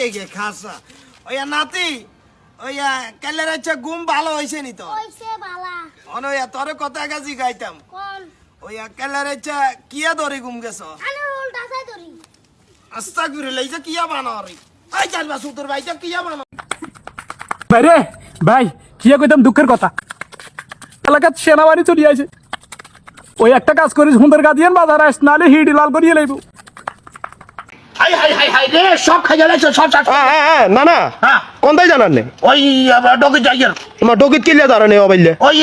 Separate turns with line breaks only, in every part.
এই গে খাসা ওইয়া নাতি ওইয়া কালের আচ্ছা ঘুম ভালো হইছে নি তো
হইছে বালা
অনয়া তোর কথা গাজি গাইতাম
কোন
ওইয়া কালের আচ্ছা কিয়া ধরে ঘুম গেছো
আনে উল্টা সাই ধরি
আস্তাগফিরুল্লাহ ইজা কিয়া বানারি আই জানবা সুতর ভাইটা কিয়া বানা
বাইরে ভাই কিয়া কইতাম দুঃখের কথা এলাকাত সেনাবাহিনী চলে আছে ওই একটা কাজ করিস হুন্দের গাদিয়ান বাজার আস নালে হিডি লাল করিয়ে লাইব
হাই হাই হাই হাই রে সব খাই গেলেছ সব সব
না না
হ্যাঁ
কোনটাই জানার নেই
ওই ডগে যাইয়ার
তোমার ডকিত কিলিয়া দাঁড়ানে অবাইলে
ওই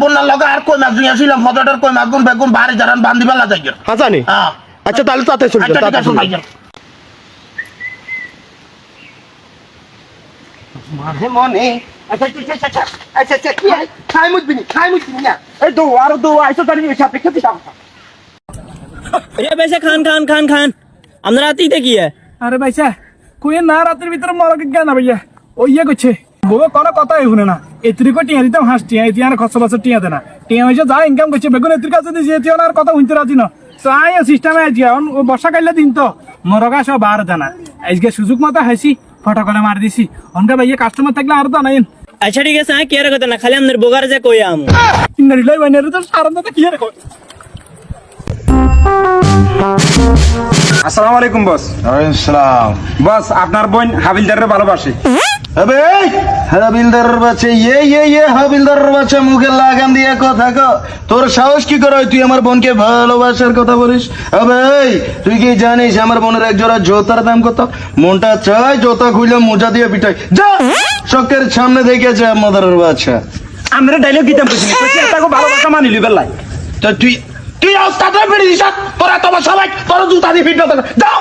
বন্যার লগা আর কই মাছ নিয়েছিলাম ফটোটার কই মাছ গুন বেগুন বাড়ি জারান বান্দি বেলা যাইয়ার
হাসানি
হ্যাঁ
আচ্ছা তাহলে তাতে চলে
আচ্ছা
যাও
ঠিক
তাতে
আছে
চলে
ভাইজান মাঝে মনে আচ্ছা আচ্ছা আচ্ছা আচ্ছা কি খাই মুজবিনি না এই দো আর দো আইসো তানি সাথে খেতে যাও
ये वैसे खान खान खान खान আমরা রাতেই দেখি
আরে ভাইসা কই না রাতের ভিতরে মরকে জ্ঞান ভাইয়া ওই ইয়ে করছে বউ কোনো কথাই শুনে না এত্রি কো টিয়া দিতাম হাস টিয়া এতিয়ার খরচ বছর টিয়া দেনা টিয়া হইছে যা ইনকাম করছে বেগুন এত্রি কাছে দিছে এতিয়ার আর কথা শুনতে রাজি না চাই সিস্টেমে আইছি এখন ও বর্ষা কাইলে দিন তো মরগা সব বার দেনা আজকে সুযোগ মতো হাসি ফটো করে মার দিছি অনকা ভাইয়া কাস্টমার থাকলে আর তো নাই
আচ্ছা ঠিক আছে কি আর কথা না খালি আমাদের বোগার যে কই আম
ইন্নারি লাই বাইনারে তো সারান্দা কি আর কই
আসসালামু আলাইকুম বস।
ওয়ালাইকুম সালাম
বস আপনার বোন হাবিলদারের ভালোবাসে।
আবে হাবিলদারের বাচ্চা হাবিলদারের বাচ্চা মুখে লাগাম দিয়ে কথা কও তোর সাহস কি করে তুই আমার বোনকে ভালোবাসার কথা বলিস আবে তুই কি জানিস আমার বোনের এক জোড়া জুতার দাম কত মনটা চাই জুতা খুলে মোজা দিয়ে পিটাই যা চোখের সামনে দেখেছে আমাদের বাচ্চা
আমরা ডায়লগ দিতাম কইছি এটাকে ভালোবাসা মানি লিবেল লাই
তো তুই আস্তাটা বেরিয়ে দিস তোরা তোমার সবাই তোর জুতা দিয়ে পিটাও যাও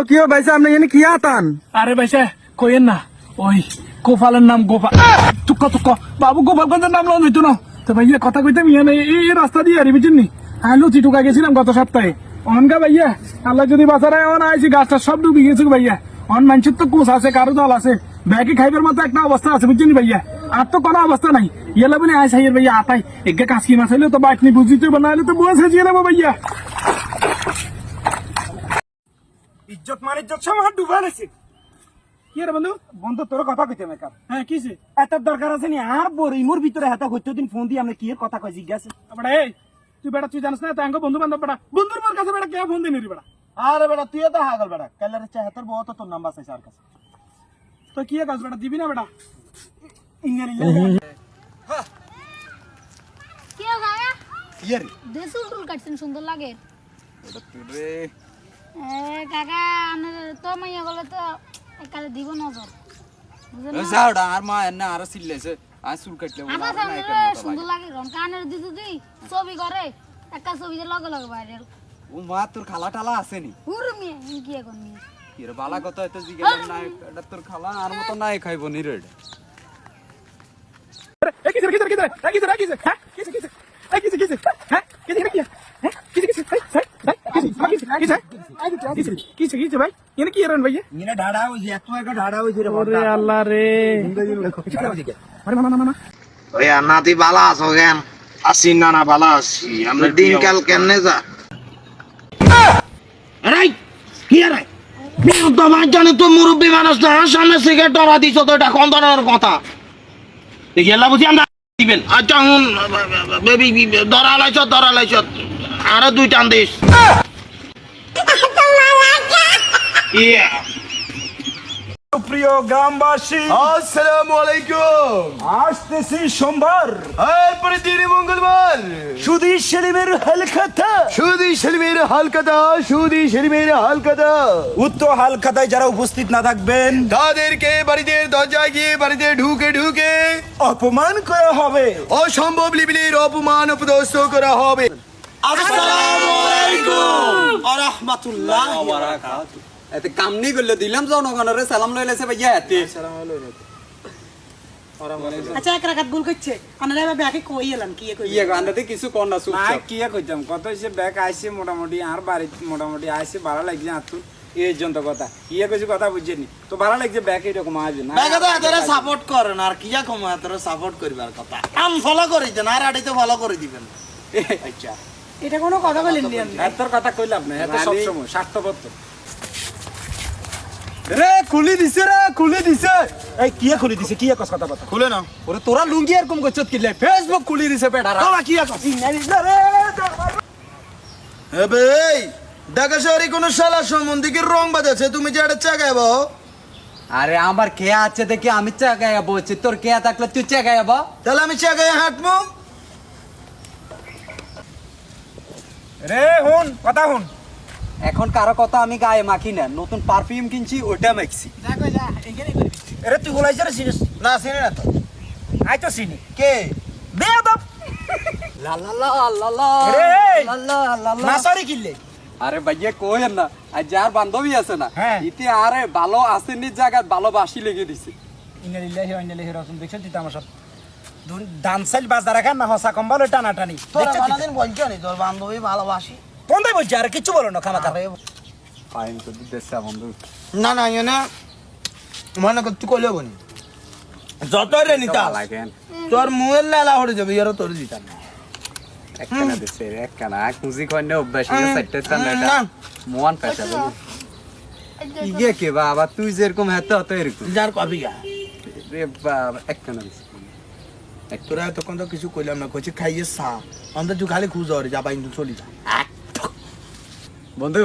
কিও ভাইসা আপনি এখানে কি আতান?
আরে ভাইসা কইেন না ওই গোপালের নাম গোপাল তুক্ক বাবু গোপাল কোন নাম লন হইতো না তো ভাইয়া কথা কইতাম ইয়া এই রাস্তা দিয়ে আরি বুঝিনি আলু চিটুকা গেছিলাম গত সপ্তাহে অনগা ভাইয়া আল্লাহ যদি বাজারে অন আইছি গাছটা সব ডুবে গেছে ভাইয়া অন মানুষের তো কোষ আছে কারো দল আছে ব্যাগে খাইবার মতো একটা অবস্থা আছে বুঝিনি ভাইয়া আর তো কোনো অবস্থা নাই ইয়েলা বলে আইস হাইয়ের ভাইয়া আতাই এগে কাশকি মাছ হইলে তো বাইটনি বুঝিতে বানাইলে তো বসে জিয়ে নেবো ভাইয়া
ইজ্জত মান ইজ্জত সব হাত ডুবা গেছে।
কি রে বন্ধু
বন্ধু তোর কথা কইতে মেকার
হ্যাঁ কিছে
এত দরকার আছে নি আর বড় ইমোর ভিতরে হাতা কইতে দিন ফোন দিয়ে আমরা কি এর কথা কই জিজ্ঞাসা
বেটা এই তুই জানিস না তাঙ্গ বন্ধু বান্ধব বেটা বন্ধুর মোর কাছে বেটা কে ফোন দিনি রে বেটা
আরে বেটা তুই তো হাগল বেটা কালারে চাহতার বহুত তোর নাম্বার চাইছে আর কাছে
তো কি কাজ বেটা দিবি না বেটা
ইংরেজি
কি গা
ইয়ার
দেসুল টুল কাটছেন সুন্দর লাগে কাকা তো মাইয়া বলে তো একালে দিব নজর বুঝলেন
যাওড়া আর মা এনে আর সিল্লেছে আর চুল কাটলে
আমার সামনে সুন্দর লাগে রন কানের দিতে দিই ছবি করে একটা ছবি যে লগে লগে বাইরে
ও মা তোর খালা টালা আছে নি
হুরমি কি এখন নি
কি রে বালা কথা এত জিগেলাম না এটা তোর খালা আর মত নাই খাইবো নি রে
ওই নাতি বালা আছো কেন আসি না বালা আসি আমরা দিনকাল কেমনে যা আরে কি আরে বিরুদ্ধ জানে তো মুরব্বী মানুষ না সামনে সিগারেট ধরা দিছ তো এটা কোন ধরনের কথা গেলা বুঝি আমরা দিবেন আচ্ছা বেবি ধরা লাইছ আরো দুই টান দিস ইয়া
প্রিয় গ্রামবাসী
আসসালামু আলাইকুম
আসতেছি সোমবার
এই প্রতিদিন মঙ্গলবার
সুদি সেলিমের হালখাতা
সুদি শরীফের হালকাতা
উক্ত হালখাতায় যারা উপস্থিত না থাকবেন
তাদেরকে বাড়িতে দরজায় গিয়ে বাড়িতে ঢুকে
অপমান করা হবে
অসম্ভব লিবিলের অপমান উপদস্ত করা হবে
আসসালামু আলাইকুম ওয়া রাহমাতুল্লাহি ওয়া বারাকাতুহু এতে কামনি করলে দিলাম জনগণের সালাম লইলেছে ভাইয়া এতে
আচ্ছা এক রাখাত ভুল করছে আমরা এবার ব্যাকে কই এলাম কি কই
ইয়ে গান্ডাতে কিছু কর না চুপ
না কি কইতাম কত হইছে ব্যাগ আইছে মোটামুটি আর বাড়ি মোটামুটি আইছে ভালো লাগছে আতুর এই জন্য কথা ইয়ে কইছি কথা বুঝছেনি তো ভালো লাগছে ব্যাগ এরকম আসবে না
ব্যাগে তো এতরে সাপোর্ট করেন আর কিয়া কম এতরে সাপোর্ট করিবার কথা আম ফলো করি দেন আর আড়িতে ফলো করে দিবেন
আচ্ছা
এটা কোনো কথা বলেন নি
এত কথা কইলাম না এত সব সময় স্বার্থপর তো।
রে খুলি দিছে
এই কি খুলে দিছে কি কস কথা কথা
খুলে না
ওরে তোরা লুঙ্গি এরকম করছত কিলে ফেসবুক খুলি দিছে বেটারা
তোরা কি কস
এবে এই ঢাকা শহরে কোন শালা সম্বন্ধে রং বাজাচ্ছে তুমি যে এটা চাগাইবো
আরে আমার কে আছে দেখি আমি চাগায়া বলছি তোর কে থাকলে তুই চাগায়া বা
তাহলে আমি চাগাই হাঁটবো
রে হুন কথা হুন,
এখন কারো কথা আমি গায়ে মাখি না, নতুন পারফিউম কিনছি ওইটা মাখছি।
এরে তুই বলাইছ রে সিরিয়াস
না চিনি না তো
আই তো চিনি
কে
বেয়াদব
লা লা লা লা লা
রে,
লা লা লা লা।
নাসারি কিনলে
আরে ভাইয়া কইেন না, আর যার বান্ধবী আছে না
হ্যাঁ।
ইতি আরে ভালো আসেনি জায়গায় ভালোবাসি লেগে দিছে।
ইন্নালিল্লাহি ওয়া ইন্না ইলাইহি রাজিউন দেখছ তুই আমার সাথে ডান্সাইল বাজার রাখা না হসা কম্বল টানা টানি
তোরা কোনদিন বলছো নি তোর বান্ধবী ভালোবাসি?
কোনটা বলছি আর কিছু বলো না খামাখা
ফাইন তো দিতেছে বন্ধু।
না না এনে মনে কর তুই কইলে বনি যত রে নিতা
লাগেন
তোর মুয়ের লালা হয়ে যাবে ইয়ার তোর দিতাম না
একখানা দিছে একখানা কুজি কইনে অভ্যাস হয়ে সেটে
না।
তান্ডা মন পেশা বলি ইগে কে বাবা তুই যেরকম হেতে হতো এরকম
যার কবি গা
রে বাবা একখানা দিছে।
তোরা তখন তো কিছু কইলাম না কইছি খাইয়ে সা অন্তত তুই খালি খুঁজ আর যাবা কিন্তু চলি যা
বন্ধু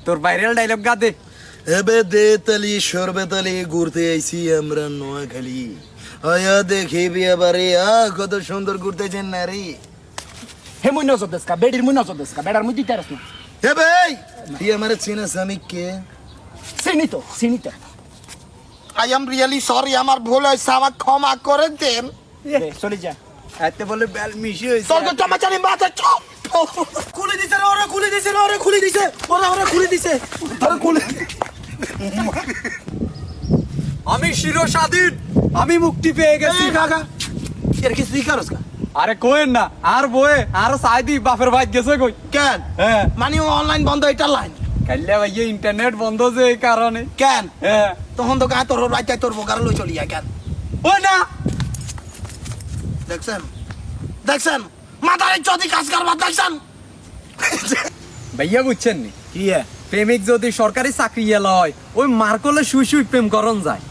তোর ভাইরাল ডায়লগ গা দে।
এবে দে তালি সরবে তালি ঘুরতে আইছি আমরা নোয়াখালী আয়া দেখি বিয়ে বাড়ি কত সুন্দর ঘুরতেছেন নারী
হে মুই নজর দেসকা বেডির মুই নজর দেসকা বেডার মুই দিতে রাস না
হে ভাই তুই আমার চিনা স্বামী কে
চিনি তো
আই এম রিয়েলি সরি আমার ভুল হয়েছে আমার ক্ষমা করে দেন
চলে যা
এতে বলে বেল মিশি হইছে।
তোর তো টমাচারি মাথা চপ
খুলে দিছে ওরে খুলে দিছে ওরে খুলে দিছে ওরে খুলে দিছে
আরে খুলে
আমি শিরোস্বাধীন, আমি মুক্তি পেয়ে গেছি।
এই কাকা এর কি তুই করস কা
আরে কোয়েন না আর বয়ে আর সাইদি বাপের ভাই গেছে কই।
কেন
হ্যাঁ
মানে অনলাইন বন্ধ এটা লাইন
কাল্লা ভাইয়া ইন্টারনেট বন্ধ যে এই কারণে।
কেন
হ্যাঁ
তখন তো গায়ে তোর রাইতে তোর বোকার লই চলি যায় কেন
ওই না
দেখছেন মাথায় যদি কাজ করবার দেখছেন
ভাইয়া বুঝছেন নি
কি
প্রেমিক যদি সরকারি চাকরি এলা হয় ওই মার্কলে শুই শুই প্রেম করন যায়।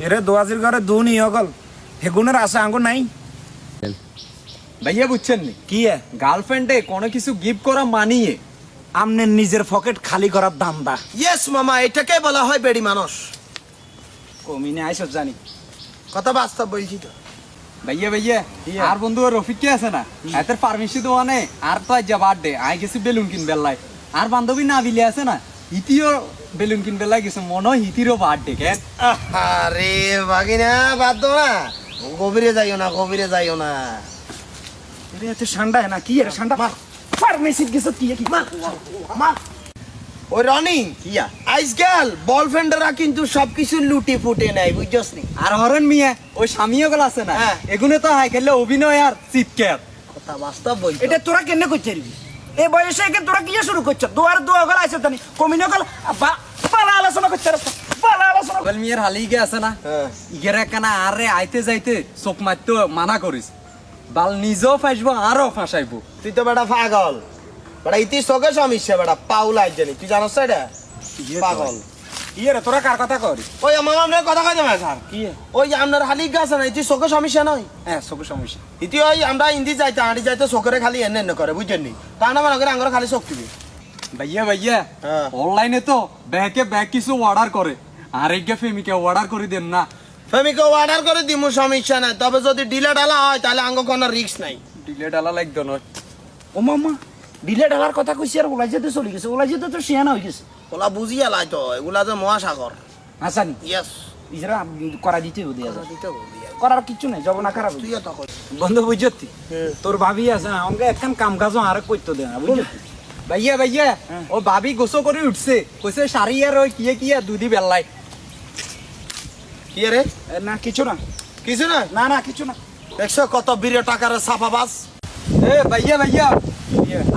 এরে দোয়াজির ঘরে দুনি হগল হেগুনের আশা আঙ্গুর নাই।
ভাইয়া বুঝছেন নি
কি
গার্লফ্রেন্ডে কোনো কিছু গিফট করা মানিয়ে
আমনে নিজের পকেট খালি করার দান্দা
ইয়েস মামা এটাকে বলা হয় বেড়ি মানুষ
কমিনে আইসব জানি
কথা বাস্তব বলছি তো
ভাইয়া ভাইয়া আর বন্ধু রফিক কে আছে না এতের পারমিশন দোয়ানে আর তো আজ বার্থডে আই গেছি বেলুন কিনবে লাই আর বান্ধবী না বিলে আছে না ইতিও বেলুন কিনবে লাই গেছে মনে হয় ইতিরও বার্থডে কেন।
আরে ভাগিনা বাদ দাও না গভীরে যাইও না
এরে এত ঠান্ডা না কি এর ঠান্ডা মার ফার্মেসি গেছে কি মার মার
ওই রনি আজকাল বয়ফ্রেন্ডরা কিন্তু সবকিছু লুটে ফুটে নেয় বুঝছস নি
আর হরন মিয়া ওই স্বামীও গেল আছে না
হ্যাঁ।
এগুলো তো হাই খেললে অভিনয় আর চিৎকার।
কথা বাস্তব বলছি
এটা তোরা কেন করছিস এই বয়সে একে তোরা কি শুরু করছ দোয়া গল আইছ জানি কমিনে গল বালা আলোচনা করছ বালা আলোচনা
বল মিয়ার হালি গে আছে না ইগের একখানা আরে আইতে যাইতে চোখ মারতে মানা করিস বাল নিজেও ফাঁসবো আরও ফাঁসাইবো।
তুই তো বেটা পাগল বেটা ইতি চোখে সমস্যা বেটা পাউলাই জানি তুই জানোস এটা পাগল
ইয়ে রে তোরা কার কথা করি?
ওই আমার আপনার কথা কইতে পারে স্যার
কি
ওই আপনার হালি গাছ না ইতি চোখে সমস্যা নয়
হ্যাঁ চোখের সমস্যা।
ইতি ওই আমরা ইন্দি যাইতে আড়ি যাইতে চোখের খালি এনে করে বুঝছেন নি তা না মনে করে আঙ্গুর খালি চোখ দিবি
ভাইয়া ভাইয়া
হ্যাঁ।
অনলাইনে তো ব্যাকে ব্যাগ কিছু অর্ডার করে আর একে ফেমিকে অর্ডার করে দেন না।
ফেমিকে অর্ডার করে দিমু সমস্যা নাই তবে যদি ডিলে ডালা হয় তাহলে আঙ্গ কোনো রিস্ক নাই
ডিলে ডালা লাগতো না।
ও মামা ডিলে ডালার কথা কইছি আর ওলাই যেতে চলে গেছে ওলাই যেতে তো শিয়ানা হয়ে গেছে
ওলা বুঝিয়া লাই তো এগুলা যে মহাসাগর
হাসানি
ইয়েস
ইজরা করা দিতে দিয়া যায়
দিতে বলি
করার কিছু নাই যাব না খারাপ
তুইও তো কই
বন্ধু বুঝতি তোর ভাবি আছে না আমাকে একখান কাম কাজও আর করতে দে না বুঝতি
ভাইয়া ভাইয়া ও ভাবি গোসো করে উঠছে কইছে শাড়ি আর ওই কিয়ে দুধি বেল্লাই।
কি রে
না কিছু না
কিছু না
না কিছু না
দেখছো কত বীরে টাকার সাফাবাস
এ ভাইয়া ভাইয়া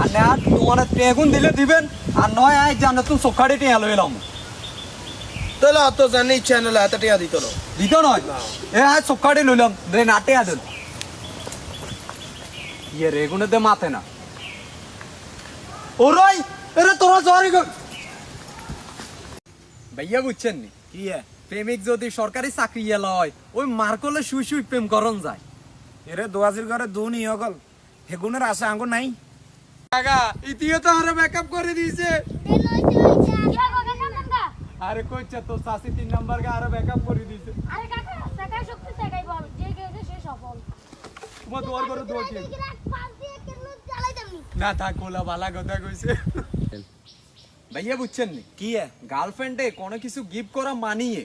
আর না তোমার টেগুন দিলে দিবেন আর নয় আয় জানো তুমি সকাড়ে টিয়া লই এলাম
তাহলে অত জানি চ্যানেলে এত টাকা দিত না
দিত নয় এ আয় সকাড়ে লইলাম রে নাটে আদেন ইয়ে রেগুনে দে মাথে না ওরই এরে তোরা জরি ভাইয়া বুঝছেন নি
কি
প্রেমিক যদি সরকারি চাকরি লয় ওই মার করলে শুই শুই প্রেম করন যায়।
এরে দোয়াজির ঘরে দু নি হগল হেগুনের আশা আঙ্গুর নাই।
কাকা ইতিও তো আরে ব্যাকআপ করে দিয়েছে।
কিয়া গো গেছান না
আরে কইছে তো চাচি 3 নাম্বার কে আরে ব্যাকআপ করে দিয়েছে।
আরে কাকা টাকা শক্তি টাকাই বল যে গেছে সে সফল
তোমার দোয়ার করে দোয়া কি
পাঁচ দিয়ে কেন চালাই দামি
না থাক কোলা ভালা কথা কইছে। ভাইয়া বুঝছেন নি
কি
গার্লফ্রেন্ডে কোনো কিছু গিফট করা মানিয়ে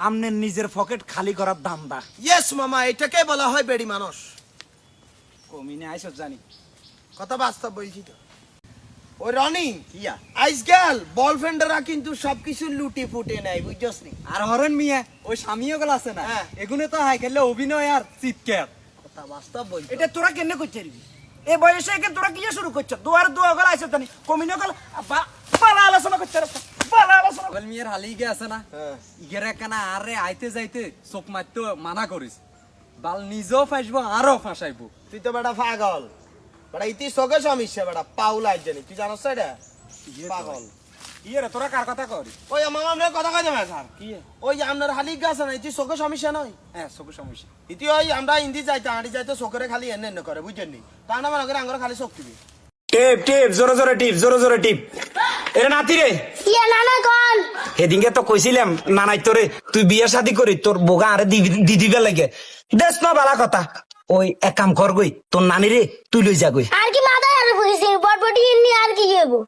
আমনের নিজের পকেট খালি করার দান্দা।
ইয়েস মামা, এটাকে বলা হয় বেড়ি মানুষ।
কমিনে আইসব জানি।
কথা বাস্তব বলছি তো। ওই রনি আজকাল বয়ফ্রেন্ডরা কিন্তু সবকিছু লুটি ফুটে নেয়, বুঝছস নি?
আর হরেন মিয়া ওই স্বামীও গেল আছে না
হ্যাঁ।
এগুলো তো হাই খেললে অভিনয় আর চিৎকার।
কথা বাস্তব বলছি।
এটা তোরা কেন করছিস এই বয়সে একে তোরা কি শুরু করছ? দুয়ার দুয়া গলা আইসব জানি। কমিনে গল বালা আলোচনা করছ, বালা আলোচনা।
বল মিয়ার হালি গে আছে না ইগেরে কেনা আরে আইতে যাইতে চোখ মারতে মানা করিস বাল নিজেও ফাঁসবো আরো ফাঁসাইবো।
তুই তো বেটা পাগল, বেটা ইতি চোখে সমস্যা, বেটা পাউলাই জানি, তুই জানোস এটা? পাগল।
ইয়ে রে তোরা কার কথা করি?
ওই আমার আপনার কথা কই দেবে স্যার।
কি
ওই আপনার হালি গাছ না, ইতি চোখে সমস্যা নয়।
হ্যাঁ চোখের সমস্যা।
ইতি ওই আমরা হিন্দি যাইতে হাঁটি যাইতে চোখের খালি এনে এনে করে, বুঝছেন নি? তা না মনে করে আঙ্গুর খালি চোখ দিবি।
টিপ টিপ জোরে জোরে টিপ, জোরে জোরে টিপ। এরে নাতি রে,
ইয়া নানা কোন
সেদিনকে তো কইছিলাম নানাই তোরে তুই বিয়ে শাদি করি তোর বোগা আরে দি দিবে লাগে। দেশ না বালা কথা। ওই এক কাম কর গই, তোর নানি রে তুই লই যা গই।
আর কি মাথায় আর বুঝিস বটবটি নি আর কি যাবো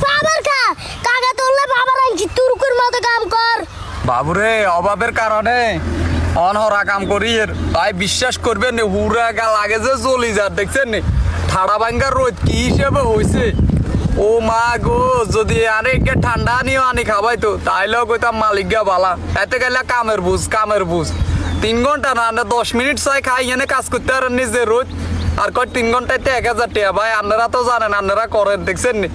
বাবার খা কাকা তোলে বাবার আনছি তুরকুর মতো কাম কর।
বাবুরে অভাবের কারণে অনহরা কাম করি এর তাই বিশ্বাস করবেন নি হুরা গা লাগে যে চলি যা দেখছেন নি ঠাড়া ভাঙ্গার রোদ কি হিসেবে হইছে। ও মা গো যদি আরে কে ঠান্ডা নিয়ে আনি খাবাই তো তাইলেও কইতাম মালিক গা বালা এতে গেলে কামের বুঝ 3 ঘন্টা না 10 মিনিট চাই খাই এনে কাজ করতে আর নিজে রোদ আর কয় 3 ঘন্টাতে 1000 টাকা ভাই আপনারা তো জানেন আপনারা করেন দেখছেন নি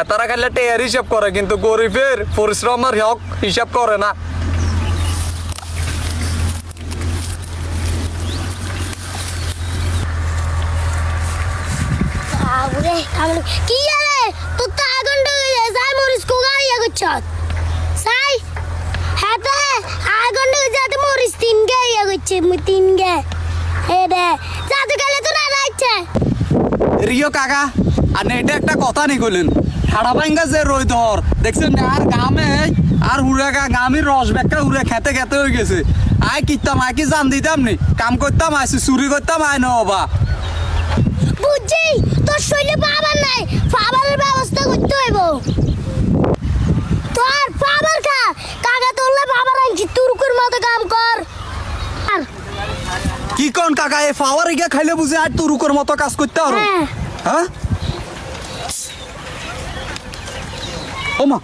এতারা খাইলে টেয়ার হিসাব করে কিন্তু গরিবের পরিশ্রমের হক হিসাব করে না।
আরে আমি কি রে তুই তো আগুন ঢুকে যাই মরিস কোগা ইয়া গচ্ছত সাই হাতে আগুন ঢুকে যাতে মরিস 3 গে ইয়া গচ্ছে মু 3 গে হে দে যাতে গেলে তো না যাচ্ছে
রিও কাকা আর এটা একটা কথা নি কইলেন ঠাড়া ভাঙ্গা যে রই ধর দেখছেন আর গামে আর হুড়াগা গামির রস বেকা হুড়ে খেতে খেতে হয়ে গেছে আয় কিতাম আয় কি জান দিতাম নি কাম করতাম আইসি চুরি করতাম আয় না বাবা
বুঝছি তোর শরীরে পাবার নাই পাবারের ব্যবস্থা করতে হইব তোর পাবার খা কাকা তোলে বাবার আনছি তুরকুর মতো কাম কর আর
কি কোন কাকা এ ফাওয়ার গিয়া খাইলে বুঝে আর তুরুকর মতো কাজ করতে আর
হ্যাঁ।
হ্যাঁ ওমা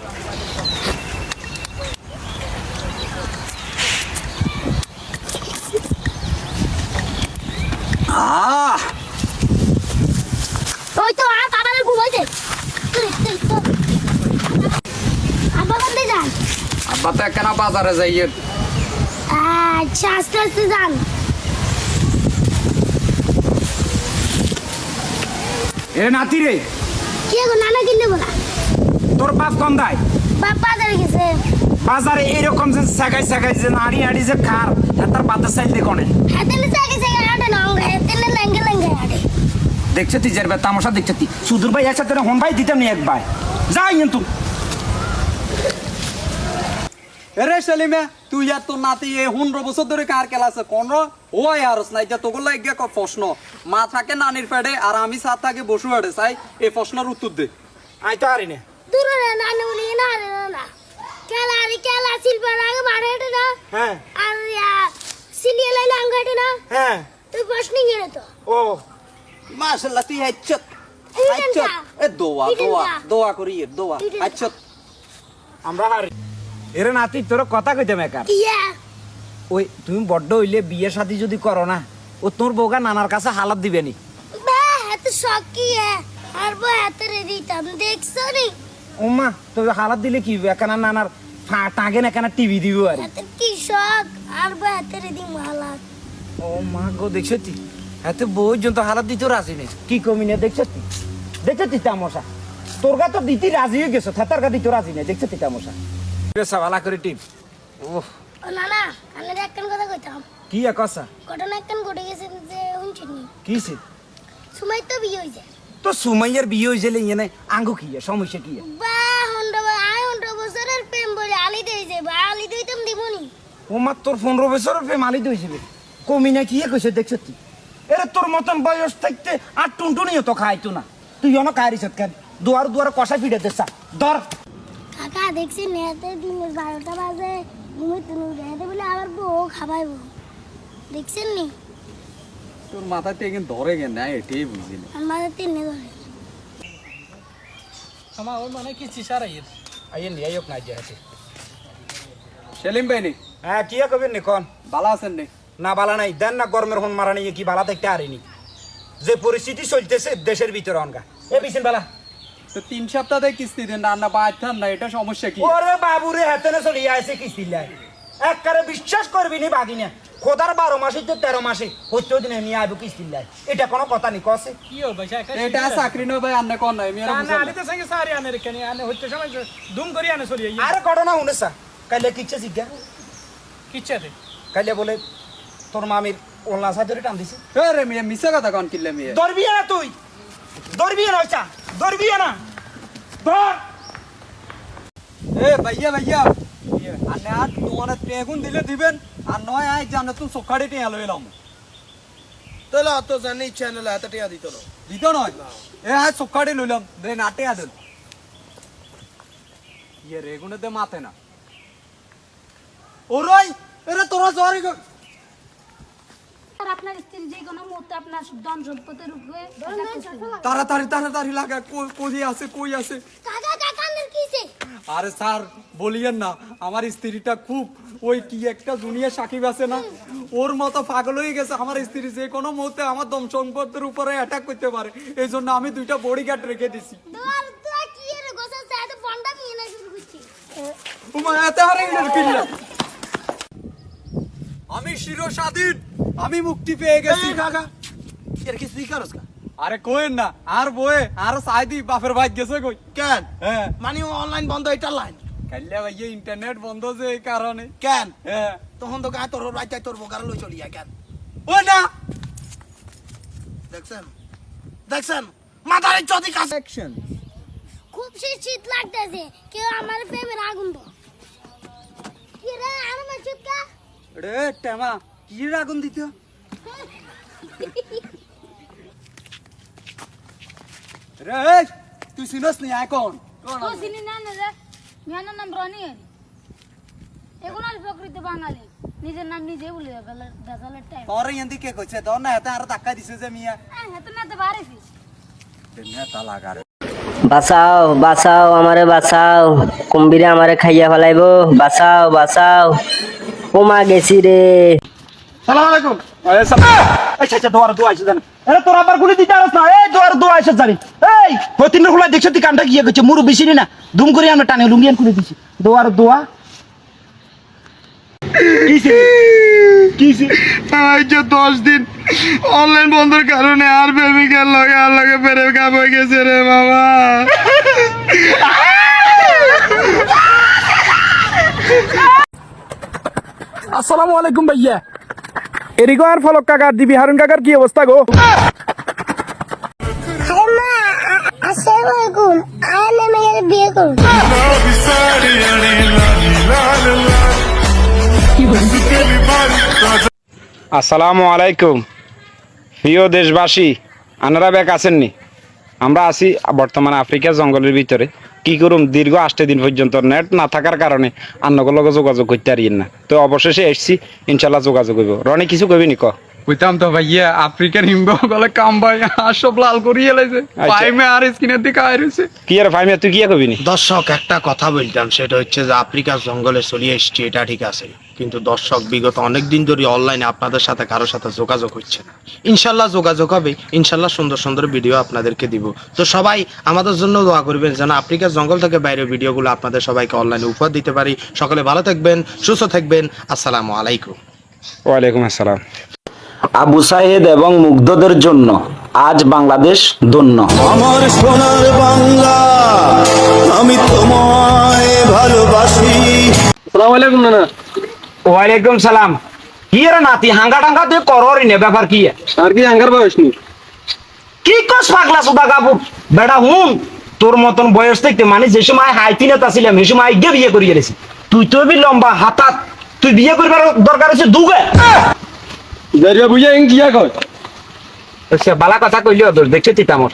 ওই তো আর বাবারের ঘুমাইছে আব্বা কোথায় যান
আব্বা তো কেন বাজারে যাইয়ে
আচ্ছা আস্তে আস্তে যান
এ নাতি রে,
কি গো নানা কিনে বলা
তোর বাপ কোন দায়?
বাপ বাজারে গেছে
বাজারে এরকম যে সাগাই যে নাড়ি আড়ি যে খার তার বাতা চাইল দে কোনে
হাতে জায়গা জায়গা আটে না হাতে লেঙ্গে লেঙ্গে আটে
দেখছ তুই যার তামাশা দেখছ তুই সুদূর ভাই আছে তোর হন ভাই দিতাম নি এক ভাই যাই কিন্তু
এরে সেলিমে তুই আর তোর নাতি এ 15 বছর ধরে কার ক্লাসে কোন ও আরস নাই যে তোগুলো একটা প্রশ্ন মা থাকে নানির পেটে আর আমি সাথ থাকে বসু পেটে চাই এই প্রশ্নের উত্তর দে।
আই তো আরি না
দূরে নানু বলি না না কেলা সিলভার আগে মারে না
হ্যাঁ
আর সিলিয়ে লাইলে আঙ্গাটে না
হ্যাঁ
তুই প্রশ্ন গেলে তো
ও
মাশাআল্লাহ তুই হাইচ্ছত
হাইচ্ছত।
এ দোয়া দোয়া দোয়া করি এ দোয়া হাইচ্ছত
আমরা হারি এরে নাতি তোর কথা কইতে মেকার
ইয়া
ওই তুমি বড্ড হইলে বিয়ে শাদি যদি করো না ও তোর বউগা নানার কাছে হালাত দিবে নি
বা এত শকি আর বো এত রেডি টাম দেখছো নি
ওমা তোর হালাত দিলে কি হবে একানা নানার টাগে না কেন টিভি দিব আর
এত কি শখ আর বো এত রেডি মালা
ও মা গো দেখছ তুই এত বউ জন তো হালাত দিতে রাজি নেই কি কমি না দেখছ তুই দেখছো তুই তামসা তোর গা তো দিতে রাজি হয়ে গেছো থাতার গা দিতে রাজি নেই দেখছো তুই তামসা ভালো করে টিপ
ও নানা আপনার একখান কথা কইতাম
কি একসা
ঘটনা একখান ঘটে গেছে যে শুনছেন
কিছে
সময় তো বিয়ে হয়েছে
তো সুমাইয়ার বিয়ে হয়েছে ইয়ে আঙ্গু কি সমস্যা কি
বা 100 বছরের প্রেম বলে আলি দিয়েছে বা আলি দিতাম দিবনি
ও মা তোর 15 বছরের প্রেম আলি দিয়েছে কমি না কি কইছে দেখছো তুই এরে তোর মতন বয়স থাকতে আর টুনটুনিও তো খাইতো না তুই অনেক কারিস কেন দুয়ার দুয়ার কষা ফিরে দেছা ধর
কাকা দেখছি নেতে দিন 12টা বাজে ঘুমিয়ে নেতে বলে আবার বউ খাবাইবো দেখছেন নি
তোর মাথাতে এখন ধরে কেন না এটাই বুঝি না
আর মাঝে 3 ধরে
আমার ওই মানে কি চিসার
আইয়েন নিয়ে আইক না যাচ্ছে
সেলিম ভাই নি
হ্যাঁ কি কবেন নি কোন
ভালো আছেন নি
না বালা নাই দেন না গরমের হন মারা নিয়ে কি বালা দেখতে আরিনি যে পরিস্থিতি চলতেছে দেশের ভিতরে অনগা এ বিছেন বালা
তো 3 সপ্তাহ থেকে কিস্তি দেন না বাড়তাম না এটা সমস্যা কি
ওরে বাবুরে হাতে না চলে আইছে কিস্তি লাই একবারে বিশ্বাস করবি নি বাগিনা খোদার 12 মাসে তো 13 মাসে হচ্ছে দিনে নিয়ে আইব কিস্তি লাই এটা কোনো কথা নি কসে
কি হল ভাই
এটা চাকরি নয় ভাই আন্না কোন নাই মেরা
না আলি তো সঙ্গে সারি আনে রেখে আনে হচ্ছে সময় দুম করি আনে চলি
আরে ঘটনা শুনেছা কাইলে কিচ্ছে জিজ্ঞা
কিচ্ছা দে
কাইলে বলে তোর মামির ওলনা সাজরে টান দিছে
রে মিয়া মিছা কথা কোন কিল্লে মিয়া
দরবি না তুই দরবি না ওইটা দরবি না ধর
এ ভাইয়া ভাইয়া আন্না আর তোমার টেগুন দিলে দিবেন আর নয় আই জানো তুমি সকাড়ে টিয়া লই এলাম
তাহলে অত জানি চ্যানেলে হাতে টিয়া দিত না
দিত নয় এ আজ সকাড়ে লইলাম দে নাটে আদেন ইয়ে রেগুনে দে মাথে না ওরই এরে তোরা জরি
আর আপনার স্ত্রী যে কোনো মুহূর্তে আপনার ধন সম্পদের উপরে
তাড়াতাড়ি তাড়াতাড়ি লাগা কই আছে কই আছে
কাকা কাকা আন্দার কিছে
আরে স্যার বলিয়েন না আমার স্ত্রীটা খুব ওই কি একটা দুনিয়া সাকিব আছে না ওর মতো পাগল হয়ে গেছে আমার স্ত্রী যে কোনো মুহূর্তে আমার দম সম্পদের উপরে অ্যাটাক করতে পারে এই জন্য আমি 2টা বডিগার্ড রেখে দিছি
দোয়ার দোয়া কি রে গোসা সাথে বন্ডা নিয়ে না শুরু করছি
তোমার এত হারিয়ে কিল্লা আমি শিরোস্বাধীন আমি মুক্তি পেয়ে গেছি
কাকা এর কি স্পিকার আছে
আরে কোয়েন না আর বয়ে আর সাইদি বাপের ভাই গেছে কই
কেন
হ্যাঁ
মানে অনলাইন বন্ধ এটা লাইন
কাল্লা ভাইয়া ইন্টারনেট বন্ধ যে এই কারণে
কেন
হ্যাঁ
তখন তো গায়ে তোর রাইতে তোর বোকার লই চলিয়া কেন
ও না
দেখছেন দেখছেন মাথার চদি কাছে
সেকশন
খুব শীত লাগতেছে কেউ আমার প্রেমের আগুন দাও কি রে আমার চুপকা
রে টেমা কি আগুন দিত রে তুই সিনস নি এখন
তো চিনি না রে মিয়ানের নাম রনি এখন আর প্রকৃতি বাঙালি নিজের নাম নিজে বলে বেজালের টাইম
তোর এন্দি কে কইছে তোর না এত আর টাকা দিছে যে মিয়া
এত না তো বাড়েছি
নেতা লাগারে
বাঁচাও বাঁচাও আমারে বাঁচাও কুম্ভীরে আমারে খাইয়া ফেলাইবো বাঁচাও বাঁচাও ওমা গেছি রে
সালাম আলাইকুম
আচ্ছা দোয়ার দোয়া আইছে জান আরে তোর আবার গুলি দিতে আরছ না এই দোয়ার দোয়া আইছে জানি এই হতিন খোলা দেখছ তুই কামটা গিয়ে গেছে মুরু বেশি না দুম করে আমরা টানে লুঙ্গিয়ান করে দিছি দোয়ার দোয়া কিছে
আজ 10 দিন অনলাইন বন্ধের কারণে আর প্রেমিকার লগে প্রেম কাপ হয়ে গেছে রে বাবা
আসসালামু আলাইকুম ভাইয়া এরিগো আর ফলক কাকার দিবি হারুন কাকার কি অবস্থা গো
আসসালামু আলাইকুম আমি মেয়ের বিয়ে করব
আসসালামু আলাইকুম প্রিয় দেশবাসী আনারা ব্যাক আছেননি আমরা আছি বর্তমানে আফ্রিকার জঙ্গলের ভিতরে কি করুম দীর্ঘ 8 দিন পর্যন্ত নেট না থাকার কারণে আন্নগুলো যোগাযোগ করতে পারি না তো অবশেষে এসছি ইনশাল্লাহ যোগাযোগ করবো রনি কিছু কবি নি ক
কইতাম তো ভাইয়া আফ্রিকান হিমগো গলে কাম ভাই আর সব লাল করিয়ে লাইছে পাইমে আর স্কিনের দিকে আইরেছে
কি আর ফাইমিয়া তুই কি কবি নি
দর্শক একটা কথা বলতাম সেটা হচ্ছে যে আফ্রিকার জঙ্গলে চলিয়ে এসছি এটা ঠিক আছে কিন্তু দর্শক বিগত অনেক দিন ধরে অনলাইনে আপনাদের সাথে কারোর সাথে যোগাযোগ হচ্ছে না ইনশাল্লাহ যোগাযোগ হবে ইনশাল্লাহ সুন্দর সুন্দর ভিডিও আপনাদেরকে দিব তো সবাই আমাদের জন্য দোয়া করবেন যেন আফ্রিকার জঙ্গল থেকে বাইরের ভিডিওগুলো আপনাদের সবাইকে অনলাইনে উপহার দিতে পারি সকলে ভালো থাকবেন সুস্থ থাকবেন আসসালামু আলাইকুম
ওয়ালাইকুম আসসালাম আবু সাইদ এবং মুগ্ধদের জন্য আজ বাংলাদেশ ধন্য।
আমার সোনার বাংলা, আমি তোমায় ভালোবাসি।
আসসালামু আলাইকুম নানা।
ওয়ালাইকুম সালাম। কি রে নাতি হাঙ্গা টাঙ্গা তুই কররি নে, ব্যাপার কি?
আর কি আঙ্গার বয়স নি?
কি কস পাগলা সুদা কাপুর বেটা হুন, তোর মতন বয়স থাকতে মানে যে সময় হাইতি নেতা ছিলাম সেই সময় আগে বিয়ে করে গেছি। তুই তো বি লম্বা হাতাত, তুই বিয়ে করবার দরকার আছে দুগে।
দাঁড়িয়ে বুঝে কিয়া কয়?
সে বালা কথা কইলি ওদের দেখছে তিতা মোটা।